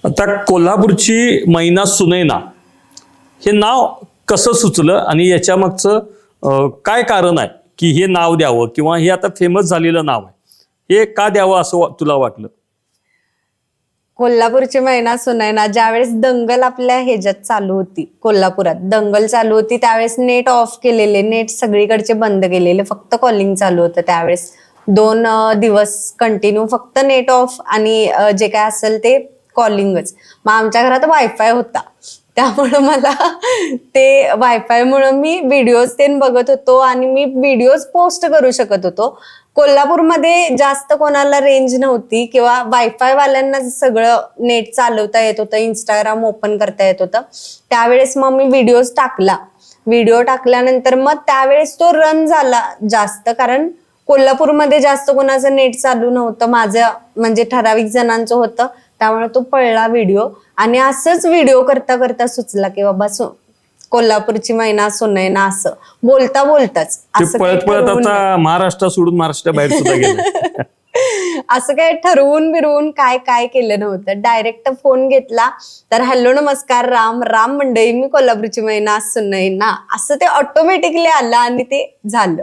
आता कोल्हापूरची मैना सुनैना हे नाव कसं सुचलं आणि याच्या मागचं काय कारण आहे की हे नाव द्यावं किंवा हे आता फेमस झालेलं नाव आहे हे का द्यावं असं तुला वाटलं? कोल्हापूरची मैना सुनैना ज्यावेळेस दंगल आपल्या ह्याच्यात चालू होती, कोल्हापुरात दंगल चालू होती त्यावेळेस नेट ऑफ केलेले, नेट सगळीकडचे बंद केलेले, फक्त कॉलिंग चालू होतं त्यावेळेस 2 दिवस कंटिन्यू फक्त नेट ऑफ आणि जे काय असेल ते कॉलिंगच. मग आमच्या घरात वायफाय होता त्यामुळं मला ते वायफायमुळं मी व्हिडिओज ते बघत होतो आणि मी व्हिडिओज पोस्ट करू शकत होतो. कोल्हापूरमध्ये जास्त कोणाला रेंज नव्हती किंवा वायफाय वाल्यांना सगळं नेट चालवता येत होतं, इंस्टाग्राम ओपन करता येत होतं. त्यावेळेस मग मी व्हिडिओ टाकल्यानंतर मग त्यावेळेस तो रन झाला जास्त, कारण कोल्हापूरमध्ये जास्त कोणाचं नेट चालू नव्हतं, माझं म्हणजे ठराविक जणांचं होतं, त्यामुळे तो पळला व्हिडिओ. आणि असंच व्हिडिओ करता करता सुचला की बाबा कोल्हापूरची मैना सुनैना असं बोलता बोलताच ते पळत पळत आता महाराष्ट्र सोडून महाराष्ट्र बाहेर सुद्धा गेलं. असं काय ठरवून बिरवून काय केलं नव्हतं. डायरेक्ट फोन घेतला तर हॅलो नमस्कार राम राम मंडळी, मी कोल्हापूरची मैना सुनैना असं ते ऑटोमॅटिकली आलं आणि ते झालं.